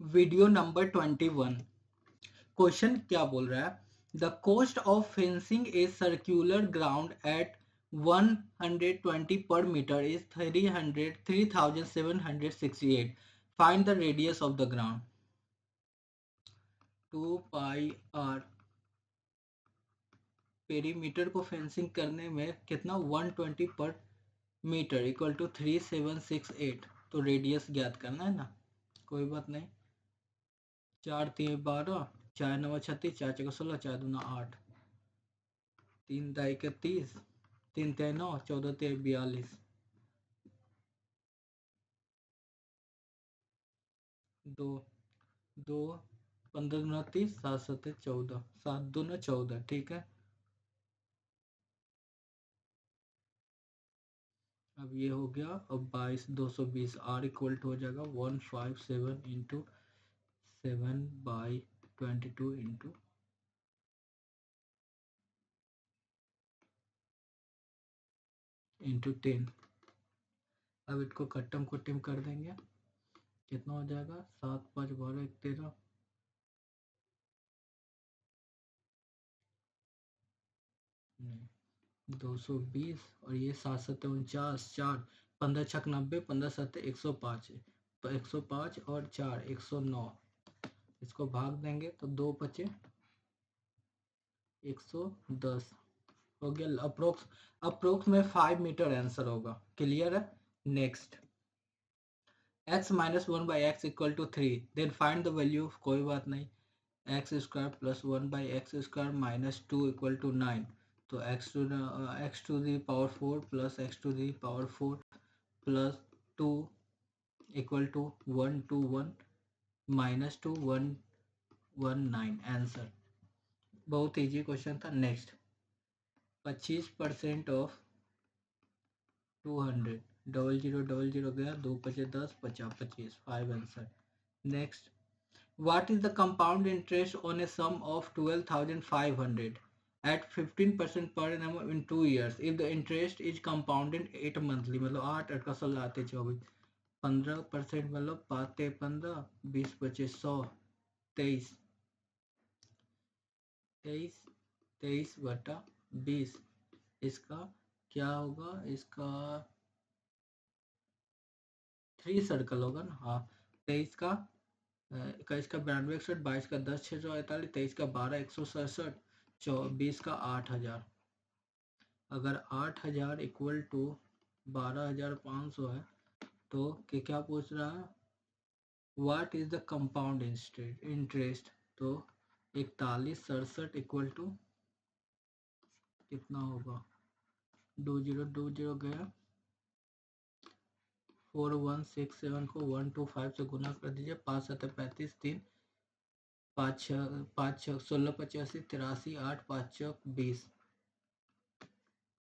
Video number 21। Question क्या बोल रहा है? The cost of fencing a circular ground at 120 per metre is 3768. Find the radius of the ground. 2 pi R perimeter को fencing करने में कितना 120 पर मीटर इक्वल टू 3768. तो radius ज्ञात करना है ना, कोई बात नहीं। 4 3 12, 4 9 36, 4 6 16, 4 2 8, 3 दाई के 30, 3 3 9, 14 3 42, 2 2 15 2 30, 7 7 14, 7 2 14, ठीक है। अब ये हो गया। अब 22 220 आर इक्वल टू हो जाएगा 157 इंटू 7/22 इंटू 10। अब इसको कट्टम कुट्टम कर देंगे, कितना हो जाएगा 7 5 12 1 13, 220 और ये 7 7 49, 4 15 छक 90, 15 7 105, 105 और 4 109। इसको भाग देंगे तो 2 बचे 110 हो गया। अप्रोक्स में 5 मीटर आंसर होगा। क्लियर है। Next, x minus 1/x equal to 3, then find the value. कोई बात नहीं, x square plus 1/x square minus 2 equal to 9। तो x to the power 4 plus x to the power 4 plus 2 equal to 1 2 1 minus 2 1 1 9 answer. बहुत easy question था। Next, 25% of 200, 00 00 गया, 2 5 10, 50 25, 5 answer. Next, what is the compound interest on a sum of 12,500 at 15% per annum in 2 years if the interest is compounded 8 monthly? मतलब 8 8 का 16 आते 24, 15% मतलब 5 15, 20 25 100, 23 23 23 बटा 20। इसका क्या होगा? इसका 3 सर्कल होगा ना। हाँ, 23 का 21 का 92 61, 22 का 10 648, 23 का 12 167, 24 का 8000। अगर 8000 इक्वल टू 12,500 है तो क्या पूछ रहा है? What is the compound interest? तो 4167 इक्वल टू कितना होगा? 20 गया, 4167 को 125 से गुना कर दीजिए, 5 7 35, 3 5 6 5 6 16 85 83 8 5 चौक 20,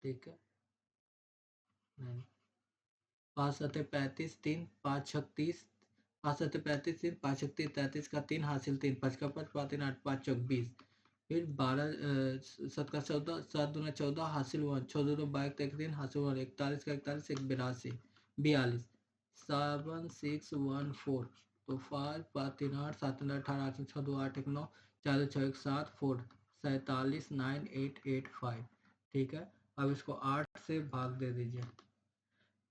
ठीक है। नहीं, 5 7 35, 3 5 36, 5 7 35, 3 5 36 33 का 3 हासिल 3 5 का 5 5 3 8 5 चौक 20, फिर 12 7 का 14, 7 दूना 14 हासिल 1, 6 दूना 22 का 3 हासिल 1, 41 का 41 1 82 42, 7 6 1 4। तो 5 5 3 8 7 3 18 8 6 2 8 1 9 4 2 6 1 7 4 47 9 8 8 5, ठीक है। अब इसको 8 से भाग दे दीजिए।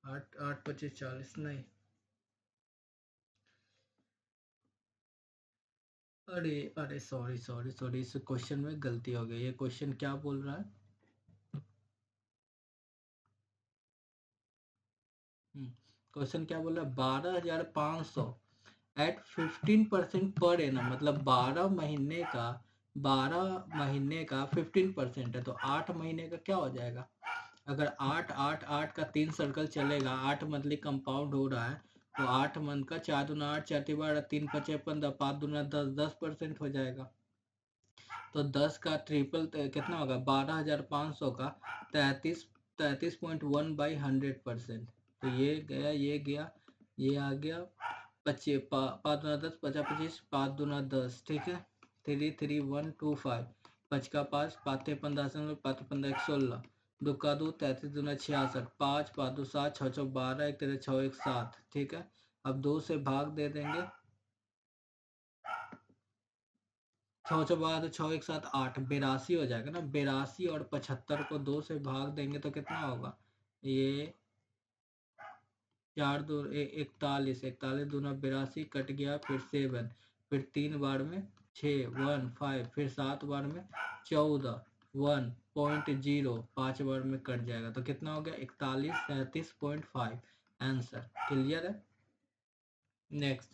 8 8 25 40 नहीं, अरे अरे सॉरी सॉरी सॉरी, इस क्वेश्चन में गलती हो गई। ये क्वेश्चन क्या बोल रहा है? क्वेश्चन क्या बोल रहा है? 12,500 एट 15% पर एनम, मतलब 12 महीने का 15% है तो 8 महीने का क्या हो जाएगा? अगर 8 8 8 का 3 सर्कल चलेगा, 8 मंथली कंपाउंड हो रहा है, तो 8 मंथ का 4 दूना 8 4 12 3 5 15 5 दूना 10 10% हो जाएगा। तो 10 का ट्रिपल कितना होगा? 12,500 का 33.1/100%। तो ये गया, ये गया, ये आ गया 25 5 दूना 10 50 25, 5 दूना 10, ठीक है। 33125, 5 का 5 5 15 5 15 16, 2 का 2 33 दूना 66, 5 5 2 7 6 6 12 1 3 6 1 7, ठीक है। अब 2 से भाग दे देंगे 6 बाद 6 एक साथ 8, 82 हो जाएगा ना। 82 और 75 को 2 से भाग देंगे तो कितना होगा, ये 4 2 41, 41 दूना 82, कट गया, फिर 7, फिर 3 बार में 6 1 5, फिर 7 बार में 14 1.0, 5 बार में कट जाएगा तो कितना हो गया 41 37.5 आंसर। क्लियर है। Next,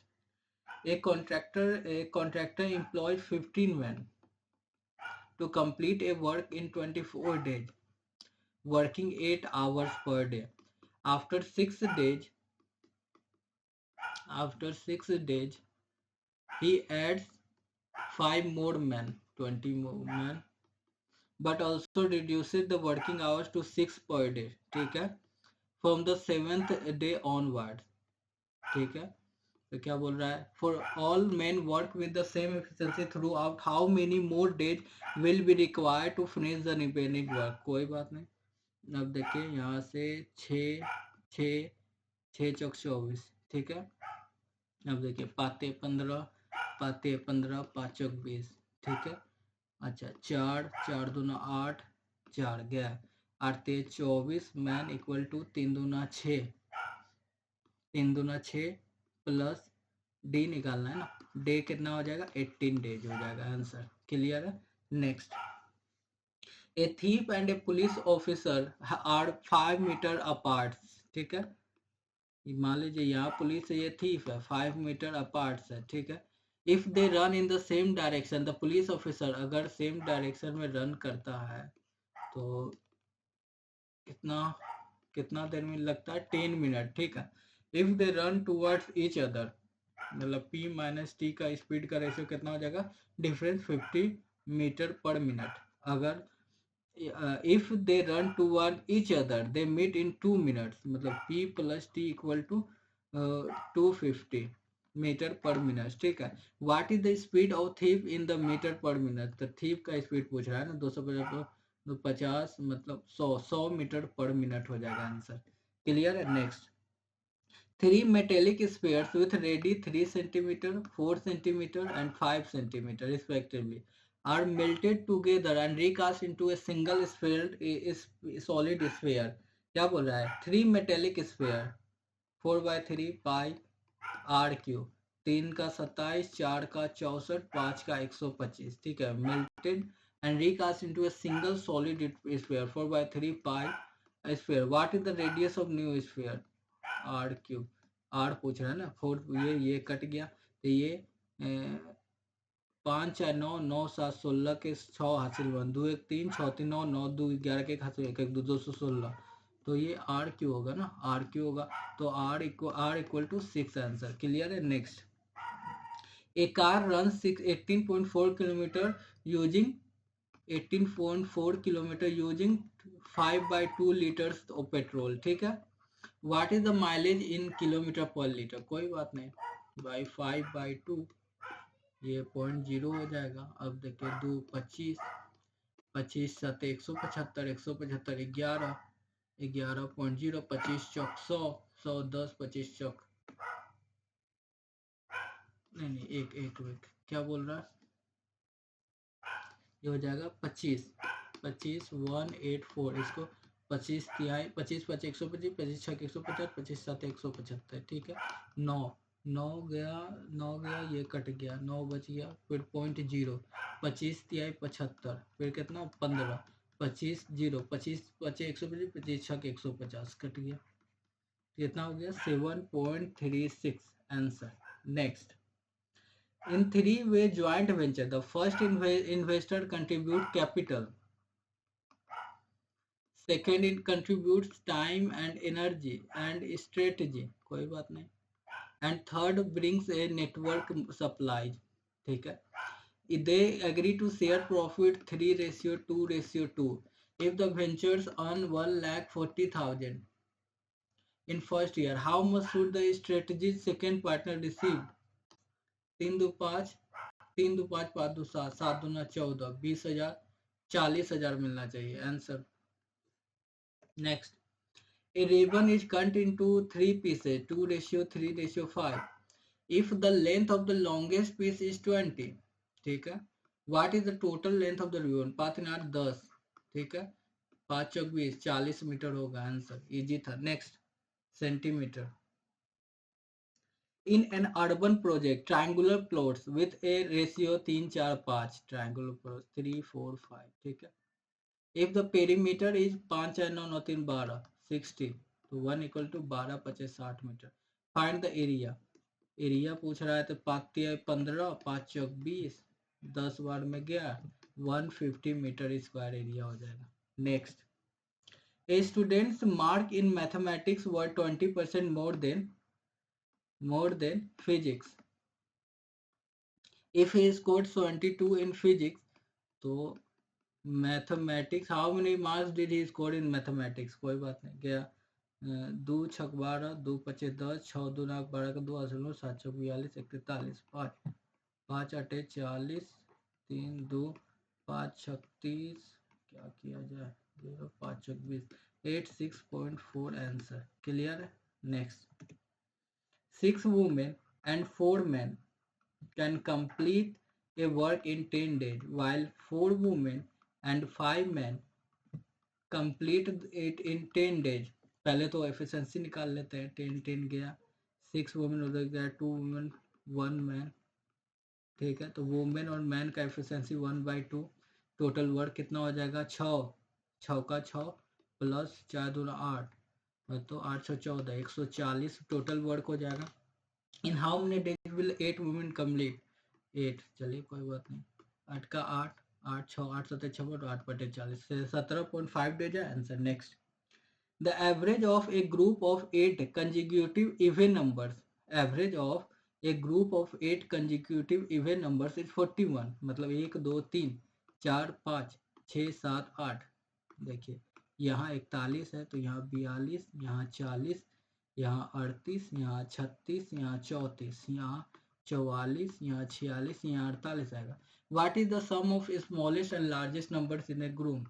a contractor employed 15 men to complete a work in 24 days, working 8 hours per day. After 6 days, he adds 5 more men, 20 more men, but also reduces the working hours to 6 per day. ठीक है, from the 7th day onwards. ठीक है, तो क्या बोल रहा है, for all men work with the same efficiency throughout, how many more days will be required to finish the remaining work. कोई बात नहीं, अब देखिए यहाँ से 6 6 6 चौक 24, ठीक है। अब देखिए 5 15, 5 चौक 20, ठीक है। अच्छा 4 4 दूना 8, 4 गया, 8 24, मैन इक्वल टू 3 दूना 6, 3 दूना 6 प्लस डी निकालना है ना, डे कितना हो जाएगा 18 डेज हो जाएगा आंसर। क्लियर है। Next, a thief and a police officer are 5 metres apart. ठीक है, मान लीजिए यहाँ पुलिस है, ये थीफ है, 5 मीटर अपार्ट है। ठीक है, if they run in the same direction, the police officer अगर सेम डायरेक्शन में रन करता है तो कितना देर में लगता है 10 मिनट। ठीक है, if they run towards each other, मतलब p माइनस टी का स्पीड का रेशियो कितना हो जाएगा, डिफरेंस 50 मीटर पर मिनट। अगर if they run toward each other they meet in 2 minutes, मतलब p plus T equal to 250 metre per minute. ठीक है, what is the speed of thief in the metre per minute, तो thief का speed पूछ रहा है ना, 250 मतलब 100 मीटर पर मिनट हो जाएगा आंसर। क्लियर है। Next, 3 metallic spheres with radius 3 cm, 4 cm and 5 cm respectively are melted together and recast into a single sphere, solid sphere. क्या बोल रहा है, 3 metallic sphere 4/3 pi R cube, 3 का 27, 4 का 64, 5 का 125। ठीक है, melted and recast into a single solid sphere 4/3 pi sphere. What is the radius of new sphere? R cube, R पूछ रहा है ना, 4, ये कट गया तो ये 5 4 9 9 7 16 के 6 हासिल 1 2 1 3 6 3 9 9 2 11 के हासिल 1 1 2 216, तो ये आर क्यू होगा ना, आर क्यू होगा, तो R equal to 6 answer. Clear है। Next, a car run 18.4 kilometre using 18.4 kilometre using 5/2 litres of petrol. ठीक है, what is the mileage in kilometre per litre, कोई बात नहीं भाई, 5/2 ये 0.0 हो जाएगा। अब देखिए 2 25 25 7 175 175 11 11.0 25 चौक 100 100 10 25 चौक नहीं एक एक एक क्या बोल रहा है, ये हो जाएगा 25 25 184, इसको 25 तिहाई 25 5 125 25 6 150 25 7 175। ठीक है, 9 9 गया, ये कट गया, 9 बच गया, फिर 0.0 25 तिहाई 75, फिर कितना 15 25 0 25 5 125 25 6 150 कट गया, कितना हो गया 7.36 answer. Next, in three-way joint venture, the first investor contributes capital, second it contributes time and energy and strategy, कोई बात नहीं, and third brings a network supplies। ठीक है, they agree to share profit 3:2:2 if the ventures earn 1,40,000 in first year, how much should the strategy's second partner receive? 3 2 5 3 2 5 5 2 7 7 2 14 20,000 40,000 मिलना चाहिए answer. Next, a ribbon is cut into 3 pieces 2:3:5 if the length of the longest piece is 20। ठीक है, what is the total length of the ribbon? 5 × 8 10, ठीक है, 5 × 20 40 metre होगा answer, easy था। Next centimetre. In an urban project, triangular plots with a ratio 3 4 5, triangular plots 3 4 5, ठीक है। If the perimeter is 5 4 9 9 3 12 60, तो 1 = 12 5 60 metre. Find the area. Area पूछ रहा है तो 5 × 15 5 × 20 10 बार में गया 150 मीटर स्क्वायर एरिया हो जाएगा। Next, a student's mark in mathematics were 20% more than physics. If he scored 72 in physics, तो mathematics, how many marks did he score in mathematics? कोई बात नहीं, गया 2 6 12 2 5 10 6 2 9 12 का 2 असल 7 4 42 1 43 5 5 8 40 3 2 5 36, क्या किया जाए 0 5 20 86.4 आंसर। क्लियर है। Next, 6 women and 4 men can complete a work in 10 days, while 4 women and 5 men complete it in 10 days. पहले तो एफिशिएंसी निकाल लेते हैं। 10 10 गया, 6 वुमेन उधर गया, 2 वुमेन 1 मैन, ठीक है। तो वुमेन और मैन का एफिशिएंसी 1/2, टोटल वर्क कितना हो जाएगा 6 6 का 6 प्लस 4 2 8, तो 814 140 टोटल वर्क हो जाएगा। In how many days will 8 women complete? 8, चलिए कोई बात नहीं, 8 का 8 8 6 8 7 56 8 बटे 40 से 17.5 डेज है answer. Next, the average of A group of 8 consecutive even numbers, average of A group of 8 consecutive even numbers is 41, मतलब 1 2 3 4 5 6 7 8। देखिए यहाँ 41 है तो यहाँ 42, यहाँ 40, यहाँ 38, यहाँ 36, यहाँ 34, यहाँ 44, यहाँ 46, यहाँ 48 आएगा। What is the sum of smallest and largest numbers in a group?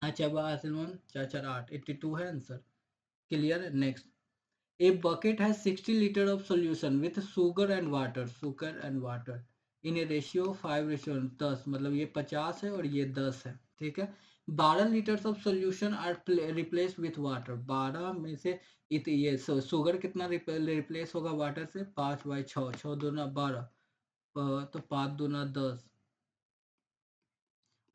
अच्छा 4 4 8 82 है आंसर। क्लियर है। Next, a bucket has 60 litres of solution with sugar and water in a ratio 5:10, मतलब ये 50 है और ये 10 है, ठीक है। 12 litres of solution are replace with water, 12 में से ये शुगर कितना रिप्लेस होगा वाटर से? 5/6, 6 दूना 12, तो 5 दूना 10,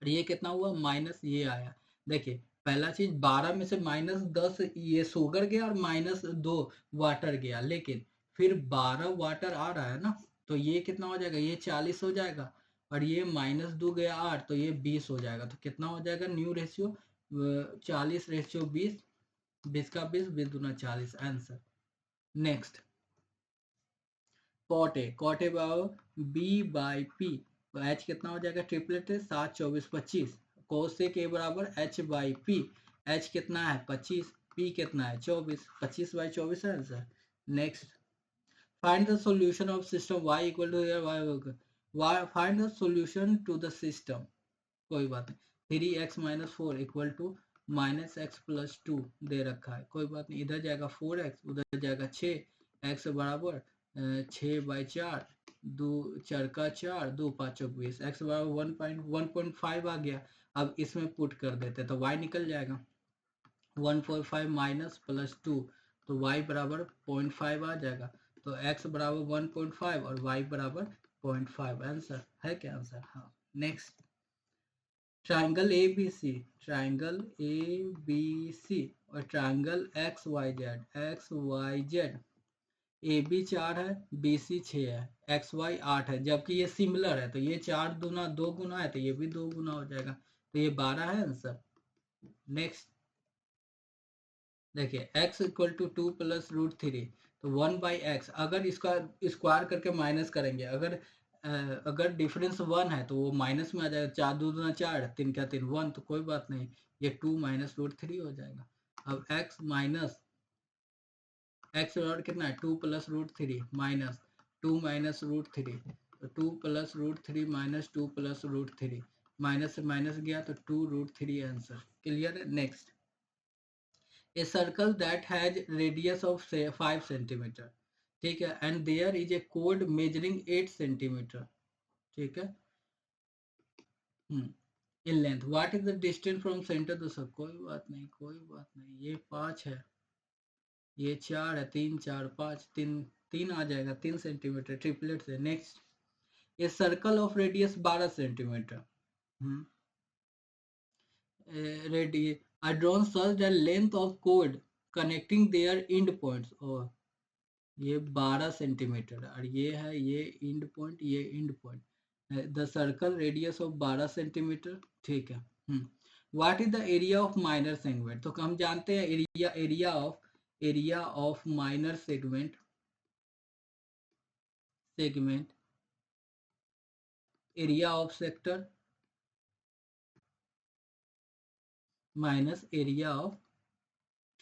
और ये कितना हुआ माइनस ये आया। देखिए पहला चीज 12 में से -10 ये शुगर गया और -2 वाटर गया, लेकिन फिर 12 वाटर आ रहा है ना, तो ये कितना हो जाएगा? ये 40 हो जाएगा, और ये -2 गया 8, तो ये 20 हो जाएगा। तो कितना हो जाएगा न्यू रेशियो? 40:20, 20 का 20, 20 दूना 40 answer. Next, cot A B/P, तो H कितना हो जाएगा? ट्रिपलेट है 7 24 25, कोसेक A बराबर H/P, H कितना है 25, P कितना है 24, 25/24 है answer. Next, find the solution of system y equal to y, find the solution to the system, कोई बात नहीं, 3x - 4 इक्वल टू -x + 2 दे रखा है, कोई बात नहीं, इधर जाएगा 4x, उधर जाएगा 6, x बराबर 6/4, 2 4 का 4, 2 5 20, x बराबर 1.5 आ गया। अब इसमें पुट कर देते तो y निकल जाएगा 145 माइनस प्लस 2, तो y बराबर 0.5 आ जाएगा। तो x बराबर 1.5 और y बराबर 0.5 आंसर है क्या? आंसर हाँ। Next, triangle ABC, triangle ABC और ट्राइंगल XYZ AB 4 है, BC 6 है, XY 8 है, जबकि ये सिमिलर है, तो ये 4 दूना 2 गुना है, तो ये भी 2 गुना हो जाएगा, तो ये 12 है आंसर। नेक्स्ट देखिए x = 2 + √3, तो 1/x, अगर इसका स्क्वायर करके माइनस करेंगे, अगर डिफरेंस 1 है तो वो माइनस में आ जाएगा, 4 2 दूना 4, 3 क्या 3 1, तो कोई बात नहीं, ये 2 - √3 हो जाएगा। अब x माइनस x और कितना है 2 + √3 माइनस 2 - √3, तो 2 + √3 माइनस 2 + √3, माइनस से माइनस गया तो 2√3 आंसर। क्लियर है। Next, a circle that has radius of say 5 centimeter, ठीक है, and there is a chord measuring 8 centimeter, ठीक है, in length what is the distance from centre to sub, कोई बात नहीं कोई बात नहीं, ये 5 है, ये 4 है, 3 4 5, 3 3 आ जाएगा 3 सेंटीमीटर ट्रिपलेट से। Next, a circle of radius 12 centimetre, radius are drawn such that length of chord connecting their end points, और ये 12 सेंटीमीटर और ये है ये एंड पॉइंट, ये end point, the circle radius of 12 centimetre, ठीक है। What is the area of minor segment, तो हम जानते हैं area of minor segment area of sector minus area of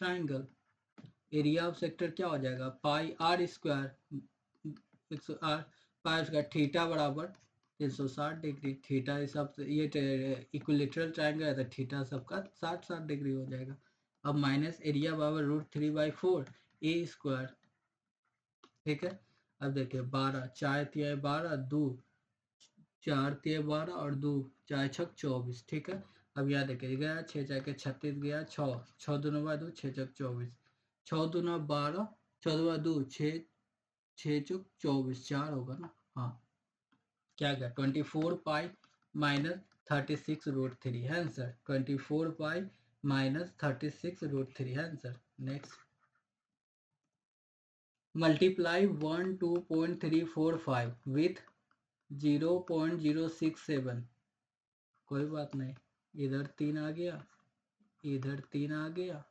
triangle. Area of sector क्या हो जाएगा, pi R square, R pi square, theta बराबर 360 डिग्री, थीटा हिसाब से ये इक्विलेटरल ट्राइंगल है तो थीटा सबका 60 डिग्री हो जाएगा। अब माइनस एरिया बराबर √3/4 ए स्क्वायर, ठीक है। अब देखिए 12 4 तिया 12 2 4 तिया 12 और 2 4 6 24, ठीक है। अब यहाँ देखिए गया 6 4 के 36 गया 6 6 2 9 2 6 6 24, 6 2 9 12 6 2 2 6 6 चौक 24, 4 होगा ना, हाँ क्या गया 24 पाई माइनस 36√3 है आंसर, 24 पाई माइनस 36√3 है आंसर। नेक्स्ट, मल्टीप्लाई 12.345 विथ 0.067, कोई बात नहीं, इधर 3 आ गया इधर 3 आ गया,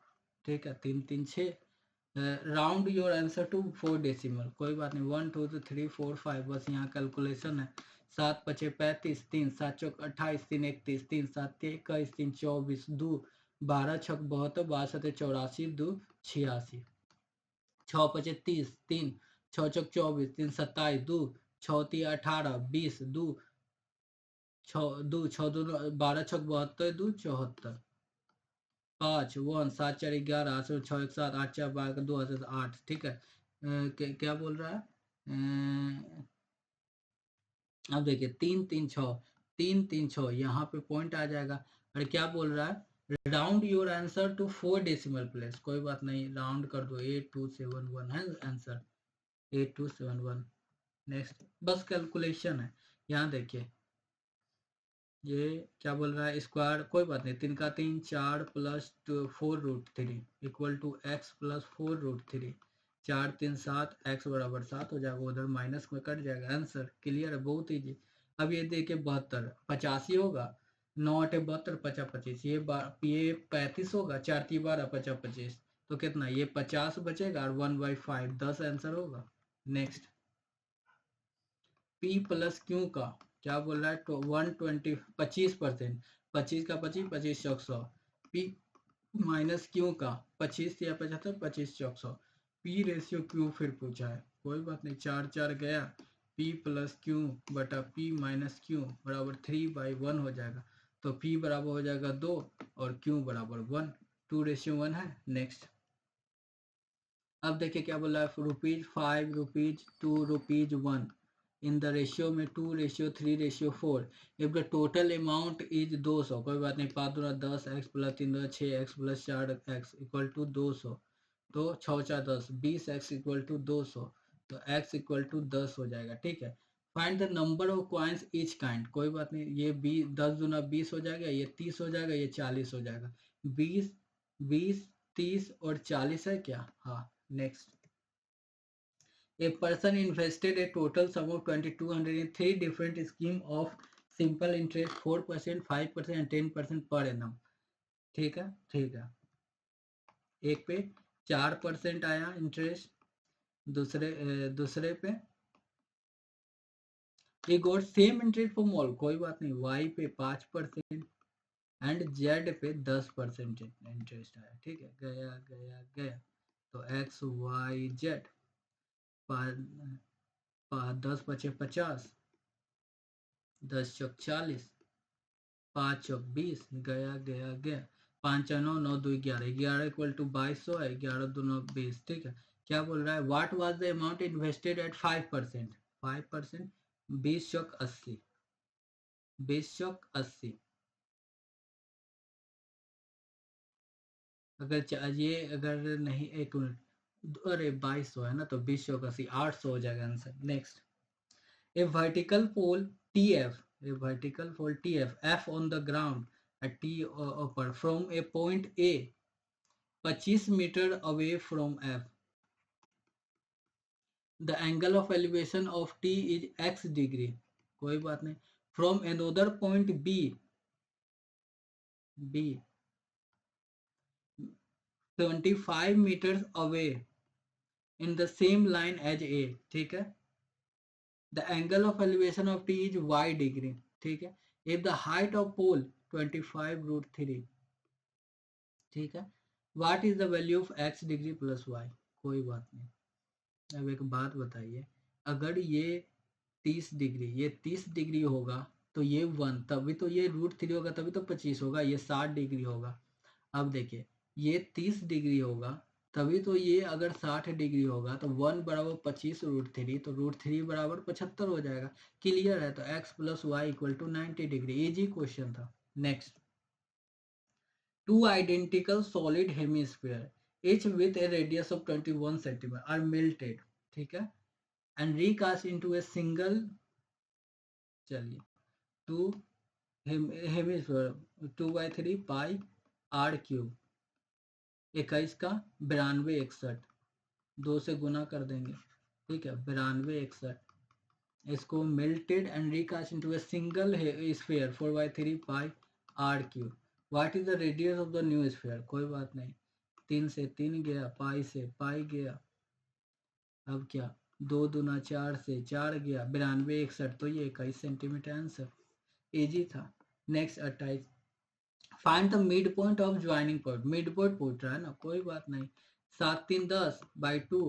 ठीक है, 3 3 6, round your answer to 4 decimal, कोई बात नहीं, 1 2 3 4 5, बस यहाँ कैलकुलेशन है। 7 5 35, 3 7 चौक 28, 3 31, 3 7 21, 3 24, 2 12 6 72, 12 7 84, 2 86, 6 5 30, 3 6 चौक 24, 3 27, 2 6 3 18, 20, 2 6 2 12 6 72, 2 74, 5 1 7 4 11 8 6 1 7 8 4 12 2 8, ठीक है। क्या बोल रहा है, अब देखिए 3 3 6 3 3 6, यहाँ पे पॉइंट आ जाएगा। और क्या बोल रहा है, round your answer to 4 decimal place, कोई बात नहीं, राउंड कर दो 8271 है आंसर, 8271। नेक्स्ट, बस कैलकुलेशन है, यहाँ देखिए ये क्या बोल रहा है, स्क्वायर, कोई बात नहीं, 3 का 3 4 plus 4√3 equal to x plus 4√3, 4 3 7, x बराबर 7 हो जाएगा, उधर माइनस में कट जाएगा, आंसर क्लियर है, बहुत ईजी। अब ये देखिए 72 85 होगा, 9 8 72 50 25, ये 35 होगा, 4 3 12 50 25, तो कितना, ये 50 बचेगा और 1/5 10 आंसर होगा। नेक्स्ट, पी प्लस क्यू का क्या बोल रहा है, तो 120 25%, 25 का 25 25 चौक 100, पी माइनस क्यू का 25 या 75 25 चौक 100, पी रेशियो क्यू फिर पूछा है, कोई बात नहीं, 4 4 गया, पी प्लस क्यू बटा पी माइनस क्यू बराबर 3/1 हो जाएगा, तो पी बराबर हो जाएगा 2 और क्यू बराबर 1, 2:1 है। नेक्स्ट, अब देखिए क्या बोला है, ₹5 ₹2 ₹1 in the ratio में 2:3:4, if the total amount is 200, कोई बात नहीं, 5 दूना 10, x प्लस 3 दूना 6, x plus 4x equal to 200, तो 6 4 10 20x इक्वल टू 200, तो x इक्वल टू 10 हो जाएगा, ठीक है। Find the number of coins each kind, कोई बात नहीं, ये 10 दूना 20 हो जाएगा, ये 30 हो जाएगा, ये 40 हो जाएगा, 20 20 30 और 40 है क्या, हाँ। Next, a person invested a total sum of 2200 in 3 different scheme of simple interest 4%, 5% and 10% per annum, ठीक है, ठीक है। एक पे 4% आया इंटरेस्ट, दूसरे पे ये गोट सेम इंटरेस्ट फॉर ऑल, कोई बात नहीं, y पे 5% एंड z पे 10% इंटरेस्ट आया, ठीक है, गया गया गया, तो x y z 10 बचे 50, 10 चौक 40, 5 चौक 20, गया गया गया, 5 9 9 2 11, 11 इक्वल टू 2200 है, 11 2 9 20, ठीक है। क्या बोल रहा है, what was the amount invested at 5%, 5% 20 चौक 80, 20 चौक 80। अगर चाहिए, अगर नहीं, एक मिनट, अरे 2200 है ना, तो 20 चौक 80, 800 हो जाएगा answer. Next, a vertical pole TF, a vertical pole TF, F on the ground at T upper from a point A 25 meter away from F. The angle of elevation of T is x degree. कोई बात नहीं. From another point B 25 meters away in the same line as A. ठीक है. The angle of elevation of T is y degree. ठीक है. If the height of pole 25 root 3. ठीक है. What is the value of x degree plus y? कोई बात नहीं. अब एक बात बताइए, अगर ये 30 डिग्री, ये 30 डिग्री होगा तो ये 1, तभी तो ये √3 होगा, तभी तो 25 होगा, ये 60 डिग्री होगा। अब देखिए, ये 30 डिग्री होगा तभी तो ये, अगर 60 डिग्री होगा तो 1 बराबर 25 √3, तो √3 बराबर 75 हो जाएगा। क्लियर है? तो x plus Y equal to 90 degree. Easy question था। Next, two identical solid hemisphere each with a radius of 21 cm are melted, ठीक है, and recast into a single, चलिए, two hemisphere 2/3 pi R cube, 21 का 9261, 2 से गुना कर देंगे, ठीक है, 9261, इसको melted and recast into a single sphere 4/3 pi R cube. What is the radius of the new sphere? कोई बात नहीं, 3 से 3 गया, पाई से पाई गया, अब क्या, 2 दूना 4 से 4 गया, 9261, तो ये 21 सेंटीमीटर आंसर। इजी था। Next 28, find the mid point of joining point. Mid point पूछ रहा है ना, कोई बात नहीं। 7 3 10/2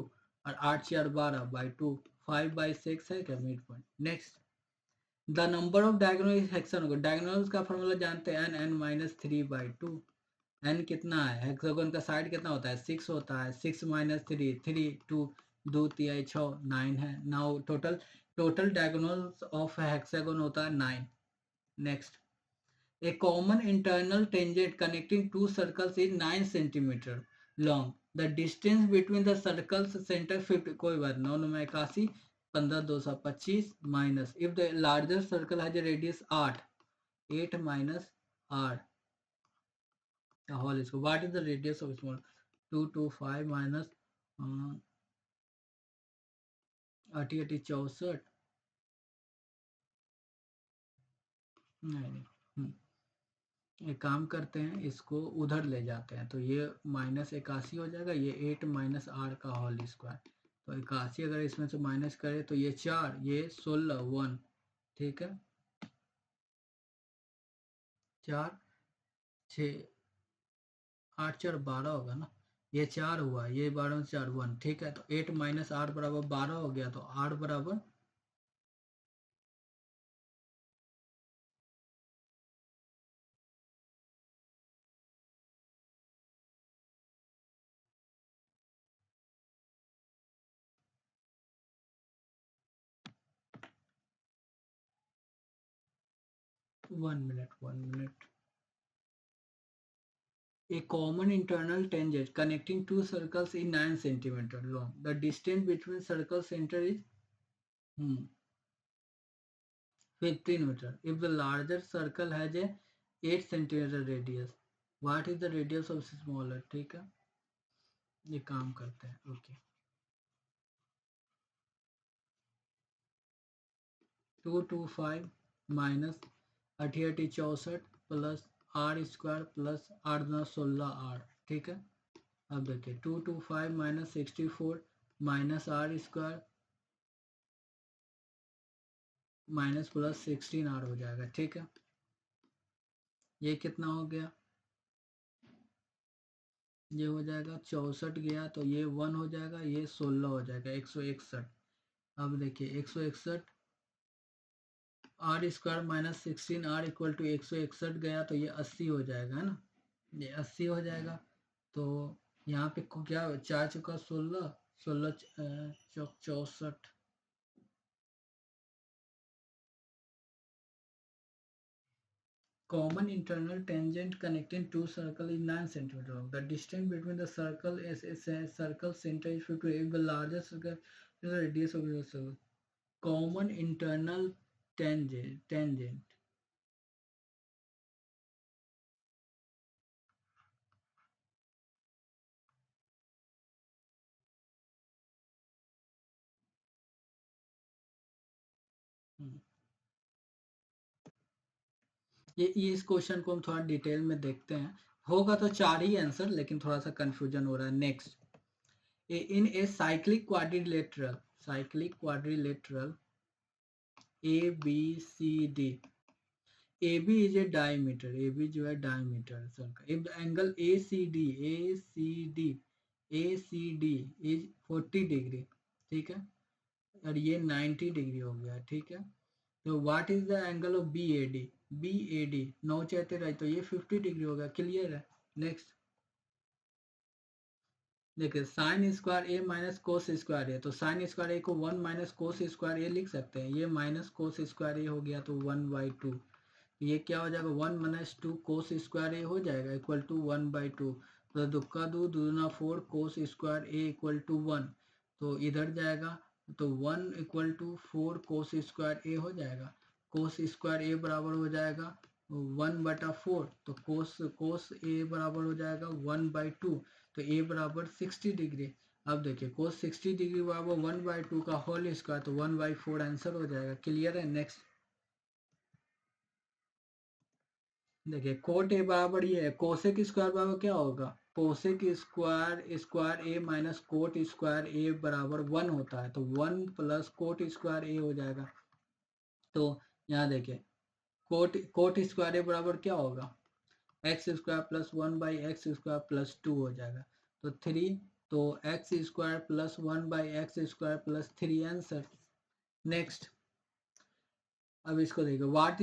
और 8 4 12/2, 5/6 है क्या mid point? Next, the number of diagonal is hexagonal. Diagonals का फॉर्मूला जानते हैं, n(n-3/2). n कितना है? हेक्सागोन का साइड कितना होता है? 6 होता है। 6 - 3 3 2 2 3 6 9 है। Now total diagonals of hexagon होता है 9। Next, a common internal tangent connecting two circles is 9 centimeter long. The distance between the circles center 50, कोई बात, 9 9 81, 15 225 minus, if the larger circle has a radius 8, 8 minus r, the whole is, what is the radius of small? 225 minus 80 80 64, नहीं, एक काम करते हैं, इसको उधर ले जाते हैं, तो ये -81 हो जाएगा, ये 8 माइनस आर का होल स्क्वायर, तो 81 अगर इसमें से माइनस करें तो ये 4, ये 16 1, ठीक है, 4 6 8 4 12 होगा ना, ये 4 हुआ, ये 12 4 1, ठीक है, तो 8 माइनस आर बराबर 12 हो गया, तो आर बराबर 1 minute. A common internal tangent connecting two circles is 9 centimeter long. The distance between circle center is 15 meter. If the larger circle has a 8 centimeter radius, what is the radius of smaller? ठीक है, ये काम करते हैं। Okay, 225 minus 88 64 plus R square plus 8 9 16 R, ठीक है। अब देखिए, 225 minus 64 minus R square minus plus 16 R हो जाएगा, ठीक है। ये कितना हो गया? ये हो जाएगा 64 गया, तो ये 1 हो जाएगा, ये 16 हो जाएगा, 161। अब देखिए, 161 R square minus 16 R equal to 161 गया, तो ये 80 हो जाएगा, है ना, ये 80 हो जाएगा। तो यहाँ पे क्या 4 चुका 16, 16 चौक 64, common internal tangent connecting two circles is 9 centimeter long. The distance between the circle is a circle center is 50. If the largest circle is the radius of your circle. Common internal tangent. ये इस question को हम थोड़ा detail में देखते हैं. होगा तो 4 ही आंसर, लेकिन थोड़ा सा कंफ्यूजन हो रहा है. Next, in a cyclic quadrilateral ABCD, AB is a diameter, AB जो है diameter circle. If the angle ACD is 40 degree, ठीक है, और ये 90 डिग्री हो गया, ठीक है. तो what is the angle of BAD 9 चाहते रहे तो ये 50 डिग्री हो गया. क्लियर है. नेक्स्ट देखिए, साइन स्क्वायर ए माइनस कोस स्क्वायर ए, तो साइन स्क्वायर ए को 1 माइनस कोस स्क्वायर ए लिख सकते हैं. ये माइनस कोस स्क्वायर ए हो गया तो 1/2. ये क्या हो जाएगा, 1 माइनस 2 कोस स्क्वायर ए हो जाएगा इक्वल टू 1/2. तो दुक्का दो दूना 4 cos square A equal to 1. तो इधर जाएगा तो 1 equal to 4 cos square A हो जाएगा. कोस स्क्वायर ए बराबर हो जाएगा 1/4. तो कोस ए बराबर हो जाएगा 1/2. तो ए बराबर 60 डिग्री. अब देखिए कोस 60 डिग्री बराबर 1/2 का होल स्क्वायर, तो 1/4 आंसर हो जाएगा. क्लियर है. नेक्स्ट देखिए, कोट ए बराबर ये है, कोसेक स्क्वायर बराबर क्या होगा, कोसेक स्क्वायर ए माइनस कोट स्क्वायर ए बराबर 1 होता है. तो 1 प्लस कोट स्क्वायर ए हो जाएगा. तो यहाँ देखिए कोट स्क्वायर ए बराबर क्या होगा, x square plus 1/x² plus 2 हो जाएगा. तो 3, तो x square plus 1/x² plus 3 answer. Next, अब इसको देखो, what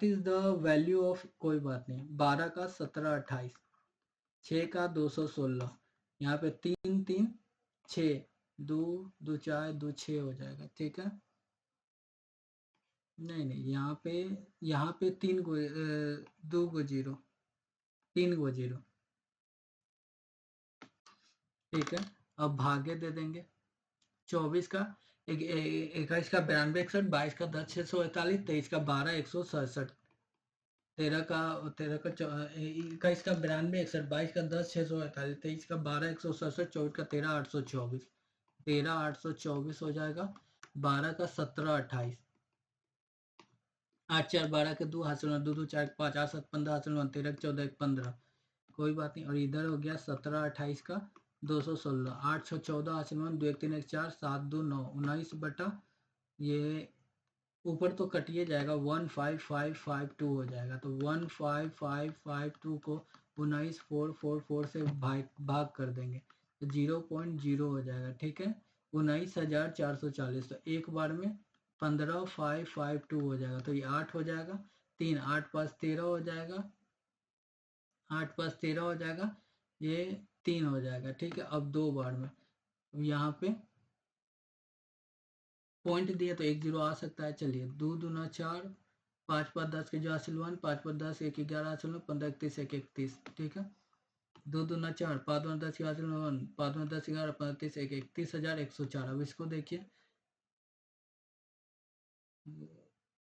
is the value of, कोई बात नहीं, 12 का 17 28, 6 का 216, यहाँ पे 3 3 6, 2 2 4 2 6 हो जाएगा. ठीक है. नहीं यहाँ पे 3 को 2 को 0, 3 को 0. ठीक है. अब भागे दे देंगे. 24 का 21 का 92 61, 22 का 10 641, 23 का 12 167, 13 का 21 का 92 61, 22 का 10 641, 23 का 12 167, 24 का 13 824, 13 824 हो जाएगा. 12 का 17 28, 8 4 12 के 2 हासिल 2 2 4 5 8 7 15 हासिल 13 14 15, कोई बात नहीं. और इधर हो गया 17 28 का 216, 8 6 14 हासिल 2 1 3 1 4 7 2 9 19 बटा, ये ऊपर तो कटिए जाएगा, 15552 हो जाएगा. तो 15552 को 19444 से भाग कर देंगे तो 0.0 हो जाएगा. ठीक है. 19440, तो एक बार में 15552 हो जाएगा. तो ये 8 हो जाएगा, 3 8 5 13 हो जाएगा, 8 5 13 हो जाएगा, ये 3 हो जाएगा. ठीक है. अब दो बार में यहाँ पे पॉइंट दिया तो 1 0 आ सकता है. चलिए, 2 दूना 4, 5 5 10 के जो हासिल 1, 5 5 10 1 11 हासिल 15 31 1 31. ठीक है. 2 दूना 4, 5 दूना 10 के हासिल 1, 5 दूना 10 11 15 31 1 31,104. अब इसको देखिए,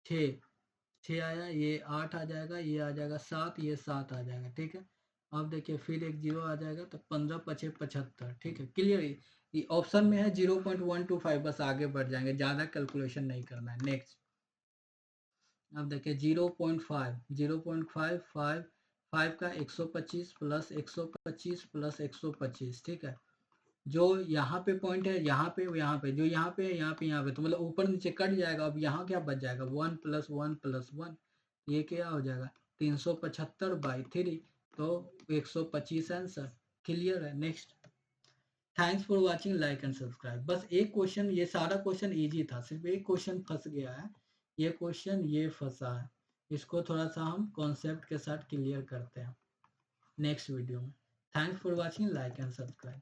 6 आया, ये 8 आ जाएगा, ये आ जाएगा 7, ये 7 आ जाएगा. ठीक है. अब देखिए फिर 1 0 आ जाएगा, तो 15 5 75. ठीक है. क्लियर. ये ऑप्शन में है 0.125, बस आगे बढ़ जाएंगे, ज़्यादा कैलकुलेशन नहीं करना है. नेक्स्ट, अब देखिए 0.5 5 का 125 प्लस 125 प्लस 125. ठीक है. जो यहाँ पे पॉइंट है, यहाँ पे जो यहाँ पे यहाँ पे, तो मतलब ऊपर नीचे कट जाएगा. अब यहाँ क्या बच जाएगा, 1 + 1 + 1, ये क्या हो जाएगा 375/3, तो 125 आंसर. क्लियर है. Next, thanks for watching, like and subscribe. बस एक क्वेश्चन, ये सारा क्वेश्चन इजी था, सिर्फ एक क्वेश्चन फंस गया है. ये क्वेश्चन ये फंसा है, इसको थोड़ा सा हम कॉन्सेप्ट के साथ क्लियर करते हैं नेक्स्ट वीडियो में. Thanks for watching, like and subscribe.